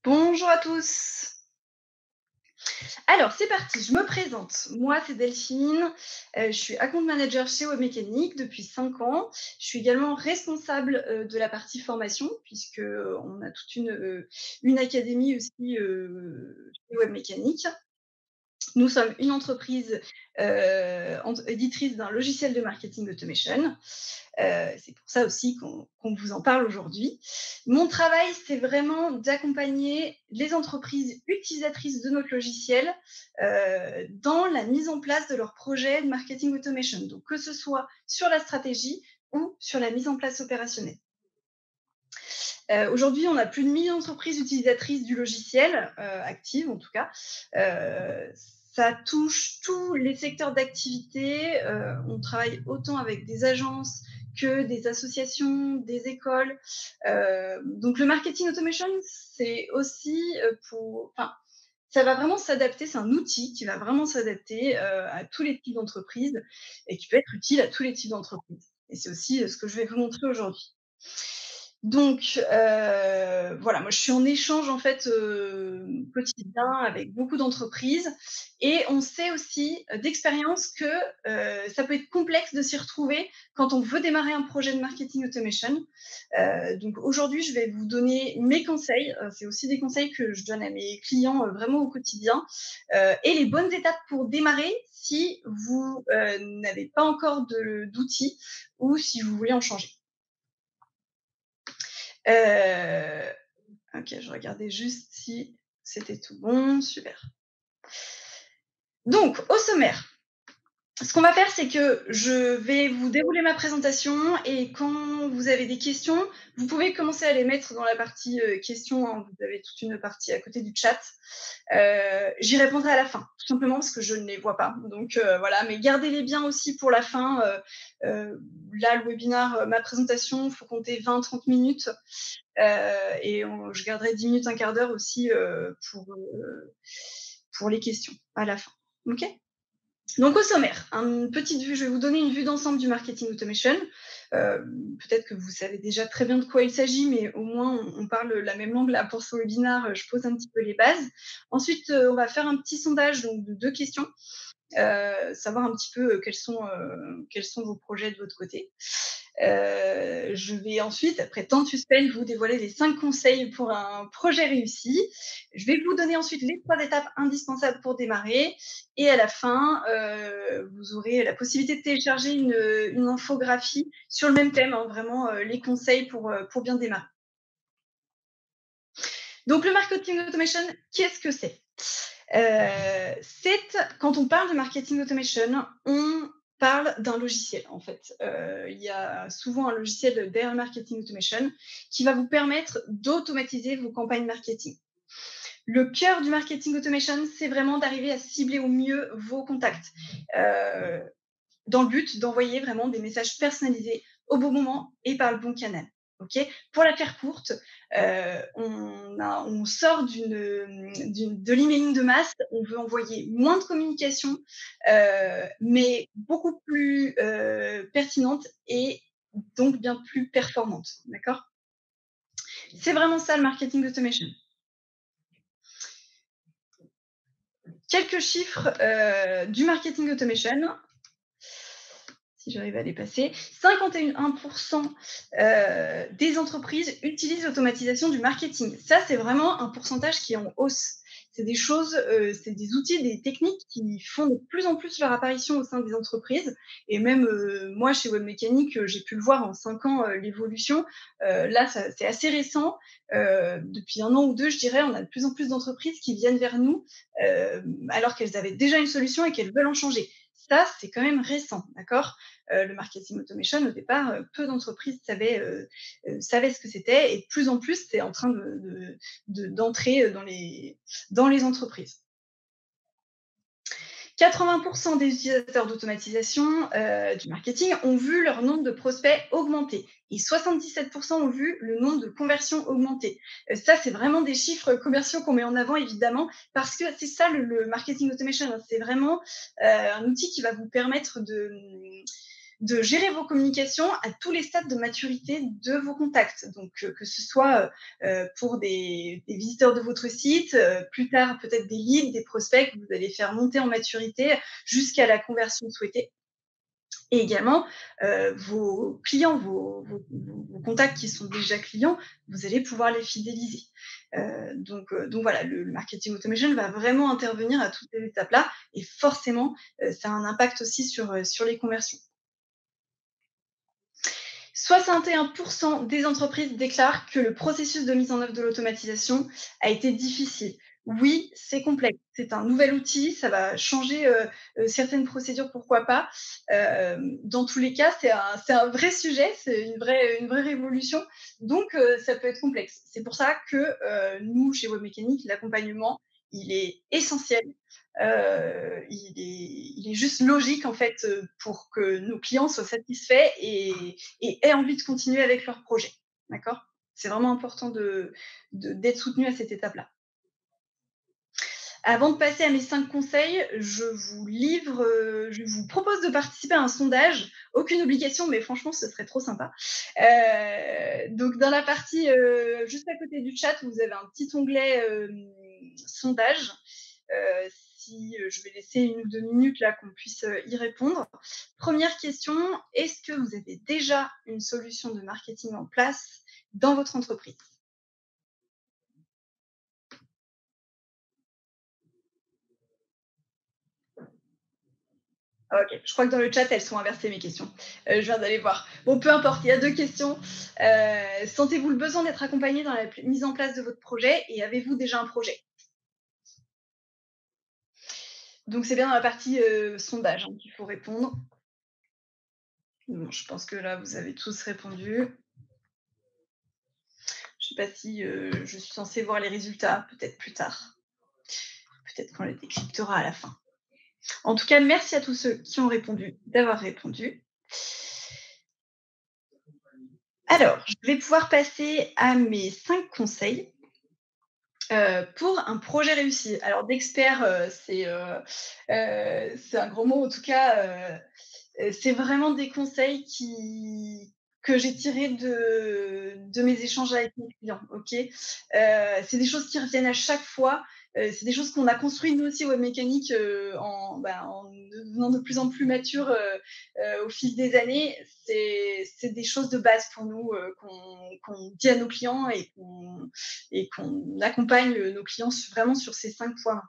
Bonjour à tous. Alors, c'est parti, je me présente. Moi, c'est Delphine. Je suis account manager chez Webmécanique depuis 5 ans. Je suis également responsable de la partie formation, puisque on a toute une académie aussi chez Webmécanique. Nous sommes une entreprise éditrice d'un logiciel de marketing automation. C'est pour ça aussi qu'on vous en parle aujourd'hui. Mon travail, c'est vraiment d'accompagner les entreprises utilisatrices de notre logiciel dans la mise en place de leur projet de marketing automation. Donc, que ce soit sur la stratégie ou sur la mise en place opérationnelle. Aujourd'hui, on a plus de 1000 entreprises utilisatrices du logiciel, actives en tout cas. Ça touche tous les secteurs d'activité. On travaille autant avec des agences que des associations, des écoles. Donc le marketing automation, c'est aussi ça va vraiment s'adapter, c'est un outil qui va vraiment s'adapter à tous les types d'entreprises et qui peut être utile à tous les types d'entreprises. Et c'est aussi ce que je vais vous montrer aujourd'hui. Donc, voilà, moi je suis en échange en fait quotidien avec beaucoup d'entreprises et on sait aussi d'expérience que ça peut être complexe de s'y retrouver quand on veut démarrer un projet de marketing automation. Donc aujourd'hui, je vais vous donner mes conseils. C'est aussi des conseils que je donne à mes clients vraiment au quotidien et les bonnes étapes pour démarrer si vous n'avez pas encore d'outils ou si vous voulez en changer. Euh, ok, je regardais juste si c'était tout bon. Super. Donc, au sommaire, ce qu'on va faire, c'est que je vais vous dérouler ma présentation et quand vous avez des questions, vous pouvez commencer à les mettre dans la partie questions. Hein. Vous avez toute une partie à côté du chat. J'y répondrai à la fin, tout simplement parce que je ne les vois pas. Donc voilà, mais gardez-les bien aussi pour la fin. Là, le webinaire, ma présentation, il faut compter 20-30 minutes. Et je garderai 10 minutes, un quart d'heure aussi pour les questions à la fin. Ok. Donc au sommaire, une petite vue, je vais vous donner une vue d'ensemble du marketing automation. Peut-être que vous savez déjà très bien de quoi il s'agit, mais au moins on parle la même langue là pour ce webinaire. Je pose un petit peu les bases. Ensuite, on va faire un petit sondage donc, de 2 questions. Savoir un petit peu quels sont vos projets de votre côté. Je vais ensuite, après tant de suspense, vous dévoiler les 5 conseils pour un projet réussi. Je vais vous donner ensuite les 3 étapes indispensables pour démarrer. Et à la fin, vous aurez la possibilité de télécharger une infographie sur le même thème, hein, vraiment les conseils pour bien démarrer. Donc le marketing automation, qu'est-ce que c'est quand on parle de marketing automation, on parle d'un logiciel en fait. Il y a souvent un logiciel derrière le marketing automation qui va vous permettre d'automatiser vos campagnes marketing. Le cœur du marketing automation, c'est vraiment d'arriver à cibler au mieux vos contacts dans le but d'envoyer vraiment des messages personnalisés au bon moment et par le bon canal. Okay, pour la faire courte, on sort de l'emailing de masse, on veut envoyer moins de communication, mais beaucoup plus pertinente et donc bien plus performante. D'accord. C'est vraiment ça le marketing automation. Quelques chiffres du marketing automation. Si j'arrive à les passer, 51% des entreprises utilisent l'automatisation du marketing. Ça, c'est vraiment un pourcentage qui est en hausse. C'est des choses, c'est des outils, des techniques qui font de plus en plus leur apparition au sein des entreprises. Et même moi, chez Webmécanique, j'ai pu le voir en 5 ans, l'évolution. Là, c'est assez récent. Depuis 1 an ou 2, je dirais, on a de plus en plus d'entreprises qui viennent vers nous alors qu'elles avaient déjà une solution et qu'elles veulent en changer. Ça, c'est quand même récent, d'accord. Le marketing automation, au départ, peu d'entreprises savaient ce que c'était et de plus en plus, c'est en train d'entrer dans les entreprises. 80% des utilisateurs d'automatisation du marketing ont vu leur nombre de prospects augmenter et 77% ont vu le nombre de conversions augmenter. Ça, c'est vraiment des chiffres commerciaux qu'on met en avant, évidemment, parce que c'est ça le marketing automation. Hein. C'est vraiment un outil qui va vous permettre de gérer vos communications à tous les stades de maturité de vos contacts. Donc, que ce soit pour des visiteurs de votre site, plus tard peut-être des leads, des prospects que vous allez faire monter en maturité jusqu'à la conversion souhaitée. Et également, vos clients, vos contacts qui sont déjà clients, vous allez pouvoir les fidéliser. Donc voilà, le marketing automation va vraiment intervenir à toutes ces étapes-là et forcément, ça a un impact aussi sur les conversions. 61% des entreprises déclarent que le processus de mise en œuvre de l'automatisation a été difficile. Oui, c'est complexe. C'est un nouvel outil, ça va changer certaines procédures, pourquoi pas. Dans tous les cas, c'est un vrai sujet, c'est une vraie révolution. Donc, ça peut être complexe. C'est pour ça que nous, chez Webmécanique, l'accompagnement, il est essentiel. Il est juste logique, en fait, pour que nos clients soient satisfaits et aient envie de continuer avec leur projet. D'accord. C'est vraiment important d'être soutenu à cette étape-là. Avant de passer à mes 5 conseils, je vous propose de participer à un sondage. Aucune obligation, mais franchement, ce serait trop sympa. Donc, dans la partie juste à côté du chat, vous avez un petit onglet sondage. Je vais laisser 1 ou 2 minutes là qu'on puisse y répondre. Première question, est-ce que vous avez déjà une solution de marketing en place dans votre entreprise? Ok, je crois que dans le chat, elles sont inversées mes questions. Je viens d'aller voir. Bon, peu importe, il y a 2 questions. Sentez-vous le besoin d'être accompagné dans la mise en place de votre projet et avez-vous déjà un projet? Donc, c'est bien dans la partie sondage qu'il faut répondre. Bon, je pense que là, vous avez tous répondu. Je ne sais pas si je suis censée voir les résultats, peut-être plus tard. Peut-être qu'on les décryptera à la fin. En tout cas, merci à tous ceux qui ont répondu d'avoir répondu. Alors, je vais pouvoir passer à mes 5 conseils pour un projet réussi. Alors, d'expert, c'est un gros mot. En tout cas, c'est vraiment des conseils que j'ai tirés de mes échanges avec mes clients. Ok, c'est des choses qui reviennent à chaque fois. C'est des choses qu'on a construites nous aussi Webmécanique en devenant de plus en plus mature au fil des années. C'est des choses de base pour nous qu'on dit à nos clients et qu'on accompagne nos clients vraiment sur ces 5 points.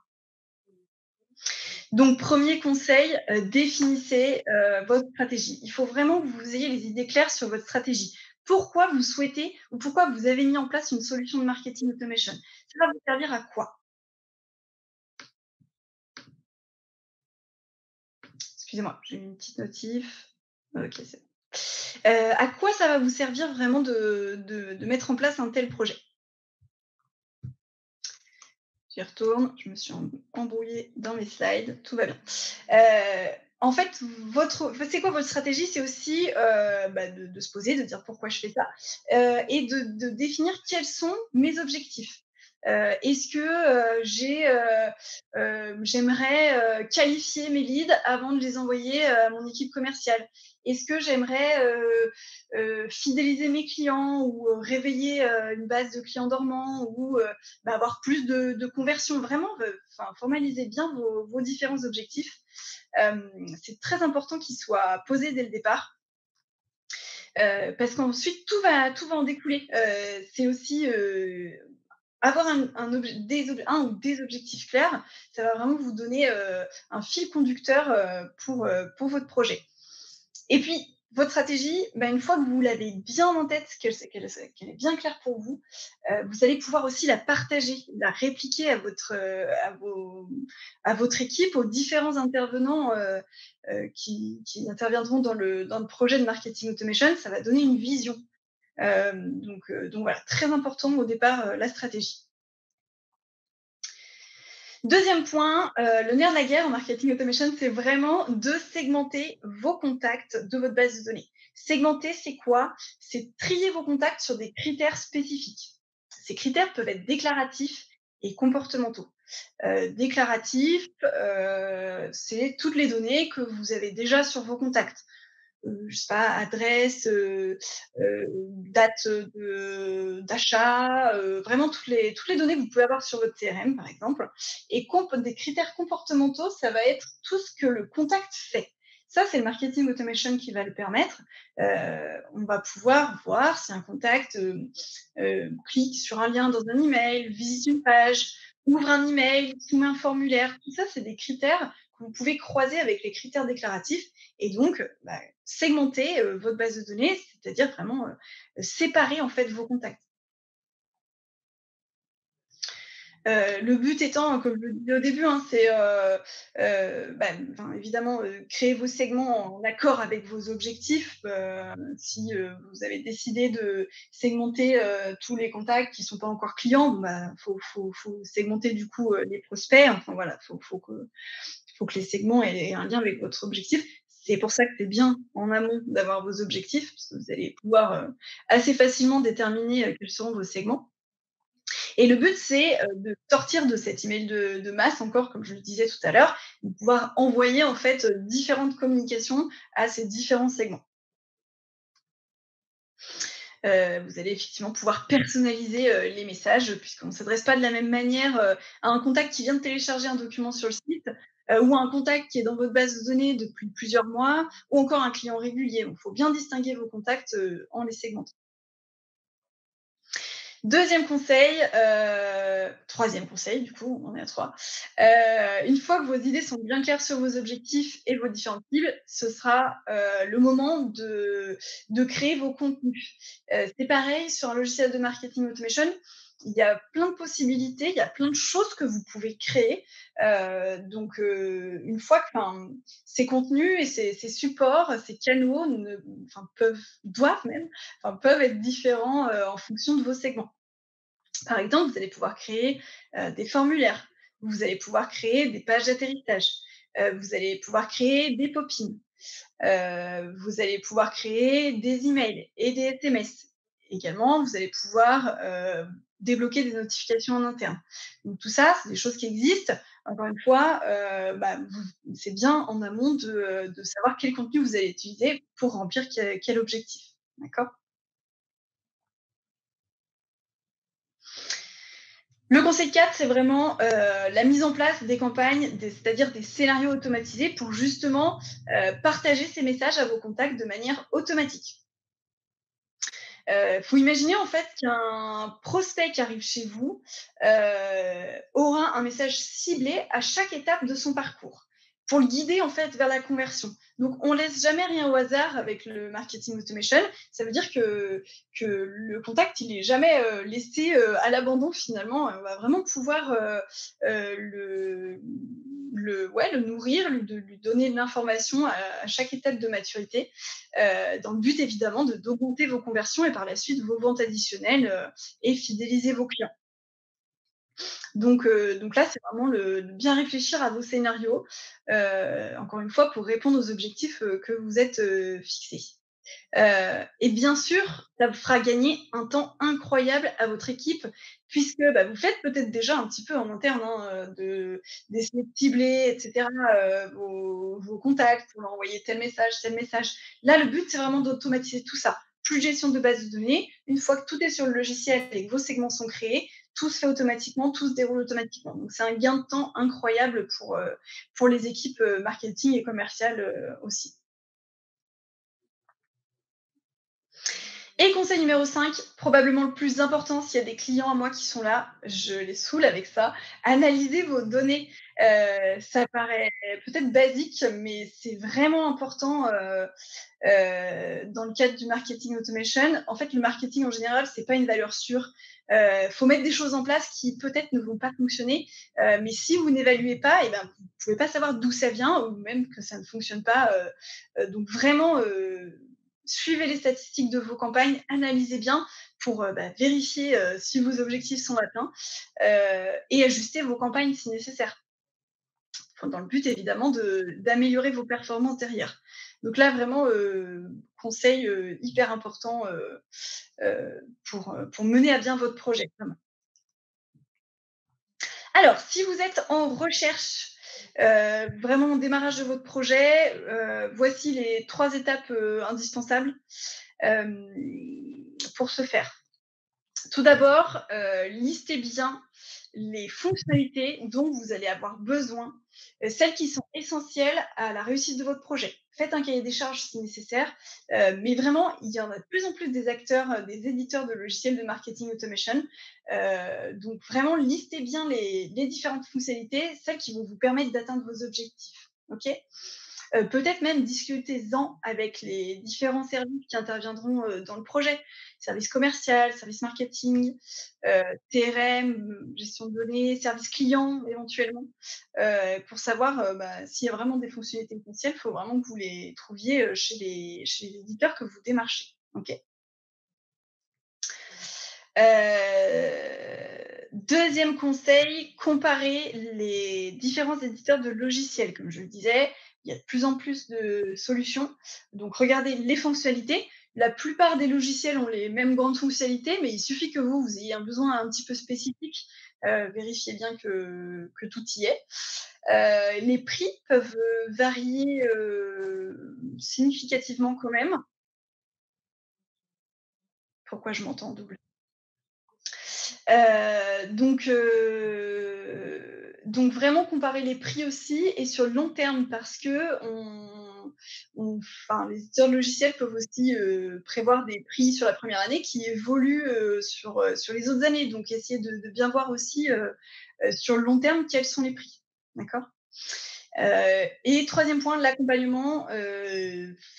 Donc, premier conseil, définissez votre stratégie. Il faut vraiment que vous ayez les idées claires sur votre stratégie. Pourquoi vous souhaitez ou pourquoi vous avez mis en place une solution de marketing automation? Ça va vous servir à quoi? Excusez-moi, j'ai eu une petite notif. Ok, c'est bon. À quoi ça va vous servir vraiment de mettre en place un tel projet? J'y retourne, je me suis embrouillée dans mes slides, tout va bien. En fait, c'est quoi votre stratégie? C'est aussi de se poser, de dire pourquoi je fais ça, et de définir quels sont mes objectifs. Est-ce que j'aimerais qualifier mes leads avant de les envoyer à mon équipe commerciale? Est-ce que j'aimerais fidéliser mes clients ou réveiller une base de clients dormants ou avoir plus de conversion? Vraiment, formalisez bien vos différents objectifs. C'est très important qu'ils soient posés dès le départ. Parce qu'ensuite, tout va en découler. C'est aussi avoir un ou des objectifs clairs, ça va vraiment vous donner un fil conducteur pour votre projet. Et puis, votre stratégie, une fois que vous l'avez bien en tête, qu'elle est bien claire pour vous, vous allez pouvoir aussi la partager, la répliquer à votre équipe, aux différents intervenants qui interviendront dans le projet de marketing automation. Ça va donner une vision. Donc voilà, très important au départ, la stratégie. Deuxième point, le nerf de la guerre en marketing automation, c'est vraiment de segmenter vos contacts de votre base de données. Segmenter, c'est quoi? C'est trier vos contacts sur des critères spécifiques. Ces critères peuvent être déclaratifs et comportementaux. Déclaratif, c'est toutes les données que vous avez déjà sur vos contacts. je sais pas, adresse, date, d'achat, vraiment toutes les données que vous pouvez avoir sur votre CRM, par exemple. Et des critères comportementaux, ça va être tout ce que le contact fait. Ça, c'est le marketing automation qui va le permettre. On va pouvoir voir si un contact, clique sur un lien dans un email, visite une page, ouvre un email, soumet un formulaire. Tout ça, c'est des critères que vous pouvez croiser avec les critères déclaratifs et donc segmenter votre base de données, c'est-à-dire vraiment séparer en fait vos contacts. Le but étant, comme je le disais au début, hein, c'est enfin, évidemment créer vos segments en accord avec vos objectifs. Si vous avez décidé de segmenter tous les contacts qui ne sont pas encore clients, bon, bah, faut segmenter du coup les prospects. Enfin voilà, faut que les segments aient un lien avec votre objectif. C'est pour ça que c'est bien en amont d'avoir vos objectifs, parce que vous allez pouvoir assez facilement déterminer quels seront vos segments. Et le but, c'est de sortir de cet email de masse, encore comme je le disais tout à l'heure, de pouvoir envoyer en fait différentes communications à ces différents segments. Vous allez effectivement pouvoir personnaliser les messages, puisqu'on ne s'adresse pas de la même manière à un contact qui vient de télécharger un document sur le site, ou à un contact qui est dans votre base de données depuis plusieurs mois, ou encore un client régulier. Donc, il faut bien distinguer vos contacts en les segmentant. Deuxième conseil, troisième conseil, du coup, on en est à 3. Une fois que vos idées sont bien claires sur vos objectifs et vos différentes cibles, ce sera le moment de créer vos contenus. C'est pareil sur un logiciel de marketing automation. Il y a plein de possibilités, il y a plein de choses que vous pouvez créer. Donc, une fois que ces contenus et ces supports, ces canaux doivent même, peuvent être différents en fonction de vos segments. Par exemple, vous allez pouvoir créer des formulaires, vous allez pouvoir créer des pages d'atterrissage, vous allez pouvoir créer des pop-ins, vous allez pouvoir créer des emails et des SMS. Également, vous allez pouvoir débloquer des notifications en interne. Donc tout ça, c'est des choses qui existent. Encore une fois, c'est bien en amont de savoir quel contenu vous allez utiliser pour remplir quel objectif. D'accord. Le conseil 4, c'est vraiment la mise en place des campagnes, c'est-à-dire des scénarios automatisés pour justement partager ces messages à vos contacts de manière automatique. Faut imaginer en fait qu'un prospect qui arrive chez vous aura un message ciblé à chaque étape de son parcours pour le guider en fait vers la conversion. Donc on laisse jamais rien au hasard avec le marketing automation. Ça veut dire que le contact il est jamais laissé à l'abandon finalement. On va vraiment pouvoir le nourrir, lui donner de l'information à chaque étape de maturité dans le but évidemment d'augmenter vos conversions et par la suite vos ventes additionnelles et fidéliser vos clients. Donc là, c'est vraiment de bien réfléchir à vos scénarios, encore une fois, pour répondre aux objectifs que vous êtes fixés. Et bien sûr, ça vous fera gagner un temps incroyable à votre équipe, puisque vous faites peut-être déjà un petit peu en interne d'essayer de cibler, etc., vos contacts pour leur envoyer tel message, tel message. Là, le but, c'est vraiment d'automatiser tout ça. Plus de gestion de base de données. Une fois que tout est sur le logiciel et que vos segments sont créés, tout se fait automatiquement, tout se déroule automatiquement. Donc, c'est un gain de temps incroyable pour les équipes marketing et commerciales aussi. Et conseil numéro 5, probablement le plus important, s'il y a des clients à moi qui sont là, je les saoule avec ça, analysez vos données. Ça paraît peut-être basique, mais c'est vraiment important dans le cadre du marketing automation. En fait, le marketing en général, c'est pas une valeur sûre. Faut mettre des choses en place qui peut-être ne vont pas fonctionner, mais si vous n'évaluez pas, et ben, vous pouvez pas savoir d'où ça vient ou même que ça ne fonctionne pas. Donc vraiment, suivez les statistiques de vos campagnes, analysez bien pour vérifier si vos objectifs sont atteints et ajuster vos campagnes si nécessaire. Enfin, dans le but évidemment d'améliorer vos performances derrière. Donc là vraiment conseil hyper important pour mener à bien votre projet. Vraiment. Alors, si vous êtes en recherche Vraiment au démarrage de votre projet, voici les 3 étapes, indispensables, hem, pour ce faire. Tout d'abord, listez bien les fonctionnalités dont vous allez avoir besoin, celles qui sont essentielles à la réussite de votre projet. Faites un cahier des charges si nécessaire, mais vraiment, il y en a de plus en plus des acteurs, des éditeurs de logiciels de marketing automation. Donc vraiment, listez bien les différentes fonctionnalités, celles qui vont vous permettre d'atteindre vos objectifs. OK? Peut-être même discutez-en avec les différents services qui interviendront dans le projet. Service commercial, service marketing, TRM, gestion de données, service client éventuellement, pour savoir s'il y a vraiment des fonctionnalités essentielles, il faut vraiment que vous les trouviez chez les éditeurs que vous démarchez. OK. Deuxième conseil, comparez les différents éditeurs de logiciels. Comme je le disais, il y a de plus en plus de solutions. Donc, regardez les fonctionnalités. La plupart des logiciels ont les mêmes grandes fonctionnalités, mais il suffit que vous ayez un besoin un petit peu spécifique. Vérifiez bien que tout y est. Les prix peuvent varier significativement quand même. Pourquoi je m'entends double? Donc vraiment comparer les prix aussi et sur le long terme parce que les éditeurs de logiciels peuvent aussi prévoir des prix sur la première année qui évoluent sur les autres années. Donc essayer de bien voir aussi sur le long terme quels sont les prix. D'accord. Et troisième point, l'accompagnement,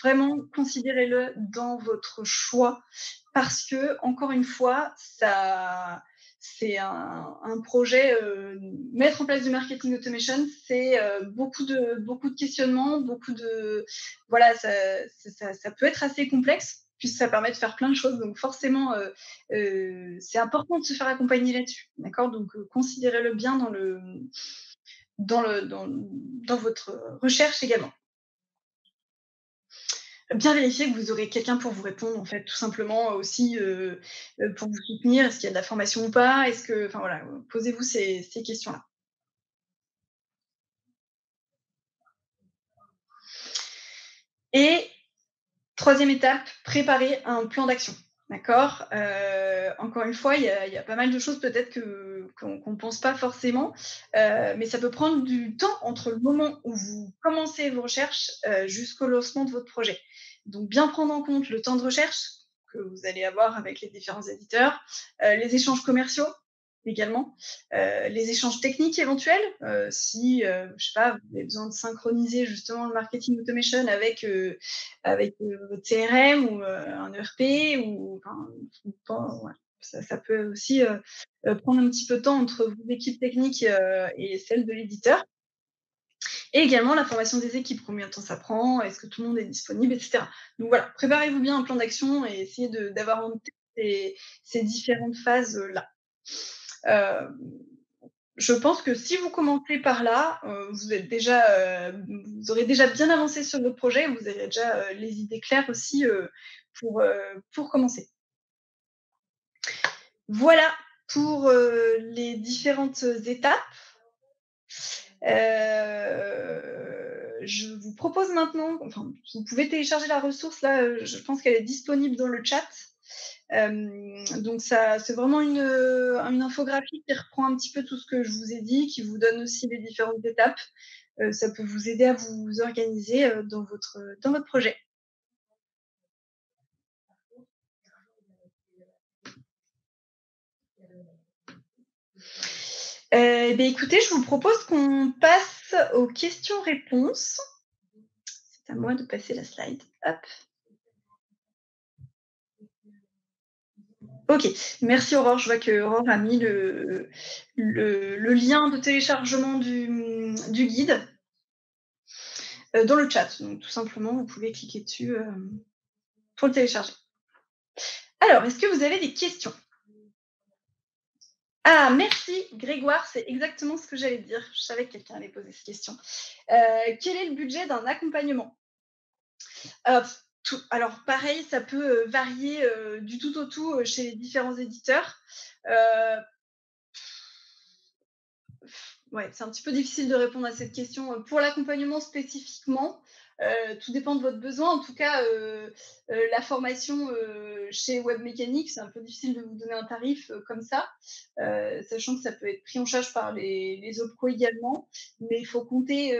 vraiment considérez-le dans votre choix parce que encore une fois, c'est un projet, mettre en place du marketing automation, c'est beaucoup de questionnements, voilà, ça peut être assez complexe puisque ça permet de faire plein de choses. Donc forcément, c'est important de se faire accompagner là-dessus, d'accord? Donc considérez-le bien dans votre recherche également. Bien vérifier que vous aurez quelqu'un pour vous répondre, en fait, tout simplement aussi pour vous soutenir. Est-ce qu'il y a de la formation ou pas? Enfin voilà, posez-vous ces questions-là. Et troisième étape, préparer un plan d'action. D'accord. Encore une fois, il y a pas mal de choses peut-être qu'on ne pense pas forcément, mais ça peut prendre du temps entre le moment où vous commencez vos recherches jusqu'au lancement de votre projet. Donc, bien prendre en compte le temps de recherche que vous allez avoir avec les différents éditeurs, les échanges commerciaux également, les échanges techniques éventuels, si, je sais pas, vous avez besoin de synchroniser justement le marketing automation avec votre CRM ou un ERP ou pas, ouais. Ça peut aussi prendre un petit peu de temps entre vos équipes techniques et celles de l'éditeur. Et également la formation des équipes, combien de temps ça prend, est-ce que tout le monde est disponible, etc. Donc voilà, préparez-vous bien un plan d'action et essayez d'avoir en tête ces différentes phases-là. Euh, je pense que si vous commencez par là, vous aurez déjà bien avancé sur votre projet, vous aurez déjà les idées claires aussi pour commencer. Voilà pour les différentes étapes. Je vous propose maintenant, enfin, vous pouvez télécharger la ressource là, je pense qu'elle est disponible dans le chat. Donc ça, c'est vraiment une infographie qui reprend un petit peu tout ce que je vous ai dit, qui vous donne aussi les différentes étapes. Ça peut vous aider à vous organiser dans votre projet. Écoutez, je vous propose qu'on passe aux questions-réponses. C'est à moi de passer la slide. Hop. Ok, merci Aurore. Je vois que Aurore a mis le lien de téléchargement du guide dans le chat. Donc tout simplement, vous pouvez cliquer dessus pour le télécharger. Alors, est-ce que vous avez des questions? Ah, merci Grégoire, c'est exactement ce que j'allais dire. Je savais que quelqu'un allait poser cette question. Quel est le budget d'un accompagnement? Alors pareil, ça peut varier du tout au tout chez les différents éditeurs. Ouais, c'est un petit peu difficile de répondre à cette question. Pour l'accompagnement spécifiquement, tout dépend de votre besoin. En tout cas, la formation, chez Webmécanique, c'est un peu difficile de vous donner un tarif, comme ça, sachant que ça peut être pris en charge par les OPCO également. Mais il faut compter,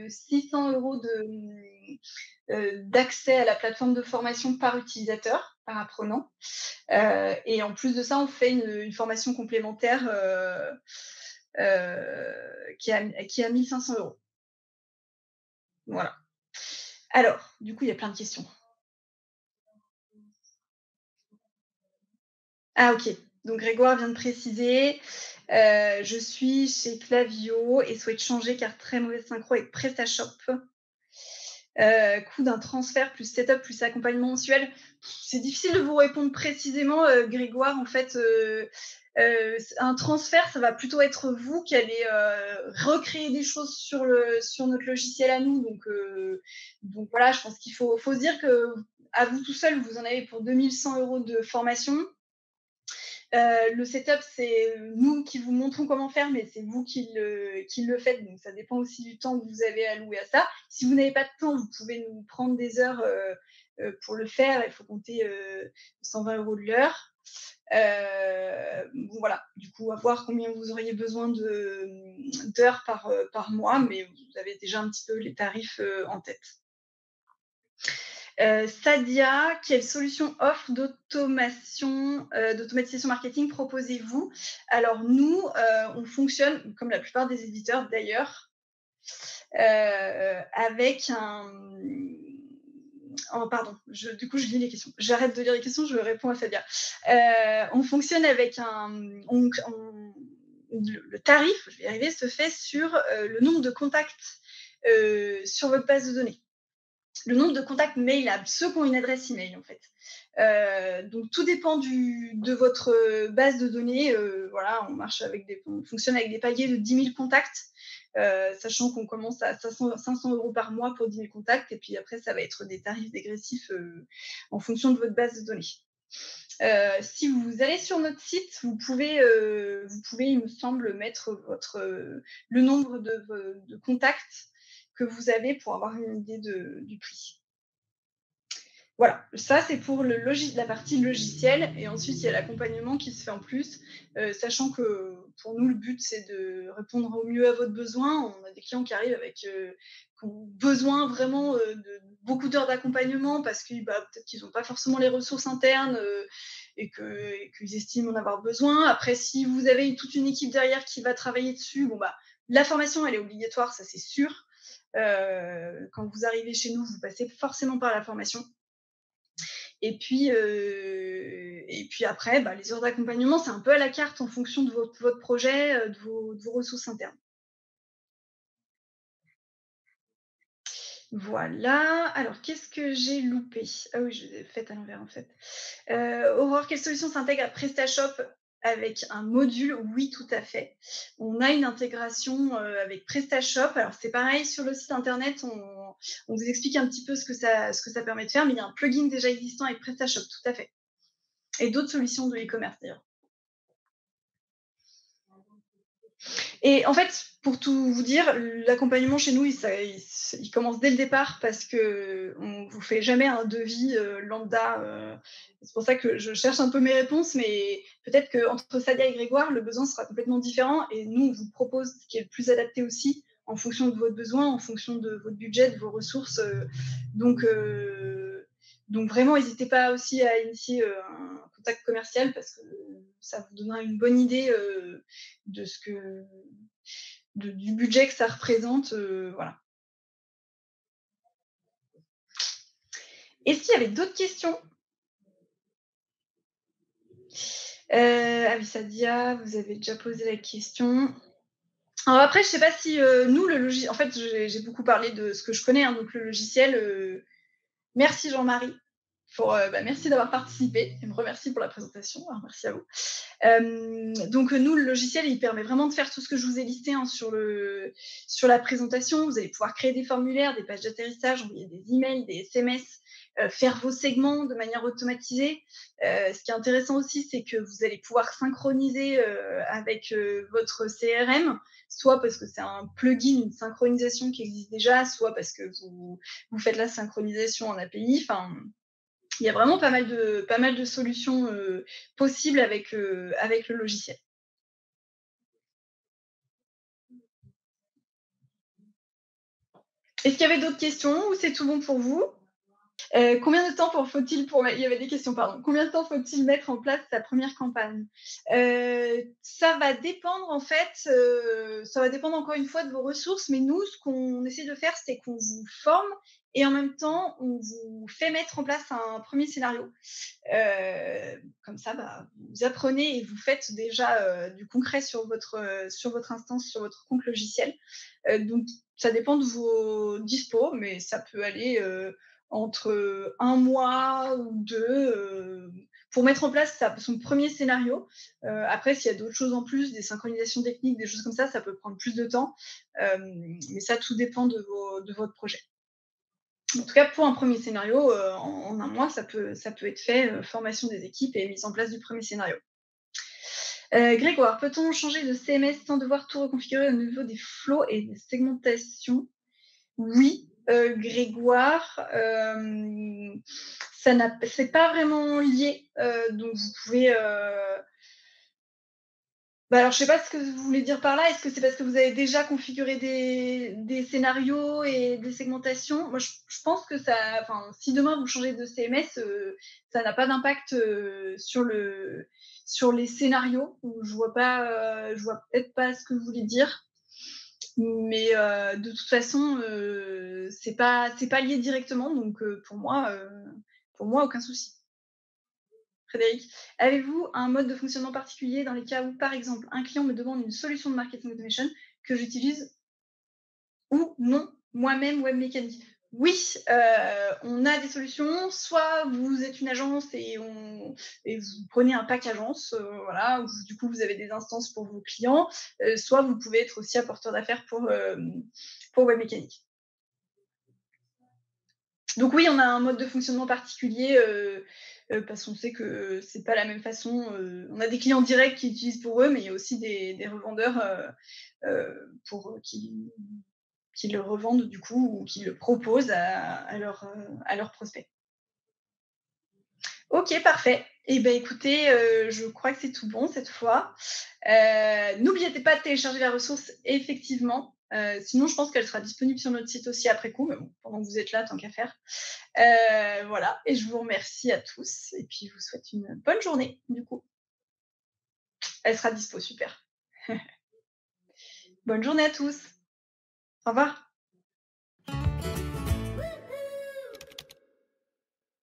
600 € d'accès à la plateforme de formation par utilisateur, par apprenant. Et en plus de ça, on fait une formation complémentaire, qui est à 1 500 €. Voilà. Alors, du coup, il y a plein de questions. Ah OK, donc Grégoire vient de préciser, «Je suis chez Klaviyo et souhaite changer car très mauvaise synchro avec PrestaShop. Coût d'un transfert plus setup plus accompagnement mensuel». C'est difficile de vous répondre précisément, Grégoire. En fait, un transfert, ça va plutôt être vous qui allez, recréer des choses sur notre logiciel à nous. Donc voilà, je pense qu'il faut se dire qu'à vous tout seul, vous en avez pour 2 100 € de formation. Le setup, c'est nous qui vous montrons comment faire, mais c'est vous qui le faites, donc ça dépend aussi du temps que vous avez alloué à ça. Si vous n'avez pas de temps, vous pouvez nous prendre des heures, pour le faire. Il faut compter, 120 € de l'heure. Bon voilà, du coup, à voir combien vous auriez besoin d'heures par mois, mais vous avez déjà un petit peu les tarifs, en tête. Sadia, quelle solution offre d'automatisation marketing proposez-vous? Alors nous, on fonctionne comme la plupart des éditeurs d'ailleurs, avec un oh pardon, du coup je lis les questions. J'arrête de lire les questions, je réponds à Sadia. On fonctionne avec le tarif, je vais y arriver, se fait sur, le nombre de contacts, sur votre base de données. Le nombre de contacts mailables, ceux qui ont une adresse email en fait. Donc tout dépend de votre base de données. Voilà, on fonctionne avec des paliers de 10 000 contacts, sachant qu'on commence à 500 € par mois pour 10 000 contacts, et puis après ça va être des tarifs dégressifs, en fonction de votre base de données. Si vous allez sur notre site, vous pouvez, il me semble, mettre le nombre de contacts que vous avez pour avoir une idée du prix. Voilà, ça c'est pour la partie logicielle, et ensuite il y a l'accompagnement qui se fait en plus, sachant que pour nous le but c'est de répondre au mieux à votre besoin. On a des clients qui arrivent qui ont besoin vraiment, de beaucoup d'heures d'accompagnement parce que, bah, peut-être qu'ils n'ont pas forcément les ressources internes, et qu'ils estiment en avoir besoin. Après, si vous avez toute une équipe derrière qui va travailler dessus, bon bah, la formation elle est obligatoire, ça c'est sûr. Quand vous arrivez chez nous, vous passez forcément par la formation. Et puis après, bah, les heures d'accompagnement, c'est un peu à la carte en fonction de votre projet, de vos ressources internes. Voilà. Alors, qu'est-ce que j'ai loupé? Ah oui, je l'ai faite à l'envers en fait. Aurore, quelle solution s'intègre à PrestaShop avec un module? Oui, tout à fait. On a une intégration, avec PrestaShop. Alors c'est pareil, sur le site internet, on vous explique un petit peu ce que ça permet de faire, mais il y a un plugin déjà existant avec PrestaShop, tout à fait. Et d'autres solutions de e-commerce d'ailleurs. Et en fait, pour tout vous dire, l'accompagnement chez nous, il commence dès le départ parce qu'on ne vous fait jamais un devis, lambda. C'est pour ça que je cherche un peu mes réponses, mais peut-être qu'entre Sadia et Grégoire, le besoin sera complètement différent, et nous, on vous propose ce qui est le plus adapté aussi en fonction de votre besoin, en fonction de votre budget, de vos ressources. Donc, euh, donc vraiment, n'hésitez pas aussi à initier, un contact commercial, parce que ça vous donnera une bonne idée, de ce que du budget que ça représente, voilà. Est-ce qu'il y avait d'autres questions? Ah oui, Sadia, vous avez déjà posé la question. Alors après, je sais pas si, nous, le logiciel, en fait, j'ai beaucoup parlé de ce que je connais, hein, donc le logiciel, merci Jean-Marie merci d'avoir participé et me remercie pour la présentation. Alors merci à vous. Donc nous, le logiciel, il permet vraiment de faire tout ce que je vous ai listé, hein, sur la présentation. Vous allez pouvoir créer des formulaires, des pages d'atterrissage, envoyer des emails, des SMS, faire vos segments de manière automatisée. Ce qui est intéressant aussi, c'est que vous allez pouvoir synchroniser avec votre CRM, soit parce que c'est un plugin, une synchronisation qui existe déjà, soit parce que vous faites la synchronisation en API. Enfin, il y a vraiment pas mal de solutions possibles avec le logiciel. Est-ce qu'il y avait d'autres questions ou c'est tout bon pour vous? Combien de temps faut-il pour il y avait des questions, pardon. Combien de temps faut-il mettre en place sa première campagne? Ça va dépendre en fait, ça va dépendre encore une fois de vos ressources, mais nous, ce qu'on essaie de faire, c'est qu'on vous forme et en même temps, on vous fait mettre en place un premier scénario. Comme ça, bah, vous apprenez et vous faites déjà du concret sur votre instance, sur votre compte logiciel. Donc, ça dépend de vos dispos, mais ça peut aller entre un mois ou deux pour mettre en place son premier scénario. Après, s'il y a d'autres choses en plus, des synchronisations techniques, des choses comme ça peut prendre plus de temps. Mais ça, tout dépend de votre projet. En tout cas, pour un premier scénario, en un mois, ça peut être fait, formation des équipes et mise en place du premier scénario. Grégoire, peut-on changer de CMS sans devoir tout reconfigurer au niveau des flows et des segmentations? Oui, Grégoire, c'est pas vraiment lié, donc vous pouvez, bah, alors je sais pas ce que vous voulez dire par là. Est-ce que c'est parce que vous avez déjà configuré des scénarios et des segmentations? Moi, je pense que ça, enfin, si demain vous changez de CMS, ça n'a pas d'impact, sur les scénarios. Donc je vois peut-être pas ce que vous voulez dire. Mais de toute façon, c'est pas lié directement, donc pour moi, aucun souci. Frédéric, avez-vous un mode de fonctionnement particulier dans les cas où, par exemple, un client me demande une solution de marketing automation que j'utilise ou non moi-même web mécanique? Oui, on a des solutions. Soit vous êtes une agence et vous prenez un pack agence, voilà, où du coup vous avez des instances pour vos clients, soit vous pouvez être aussi apporteur d'affaires pour web mécanique. Donc oui, on a un mode de fonctionnement particulier parce qu'on sait que c'est pas la même façon. On a des clients directs qui utilisent pour eux, mais il y a aussi des revendeurs qui le revendent du coup ou qui le proposent à leurs prospects. Ok, parfait. Eh bien, écoutez, je crois que c'est tout bon cette fois. N'oubliez pas de télécharger la ressource, effectivement. Sinon, je pense qu'elle sera disponible sur notre site aussi après coup, mais bon, pendant que vous êtes là, tant qu'à faire. Voilà, et je vous remercie à tous, et puis je vous souhaite une bonne journée, du coup. Elle sera dispo, super. Bonne journée à tous. Au revoir.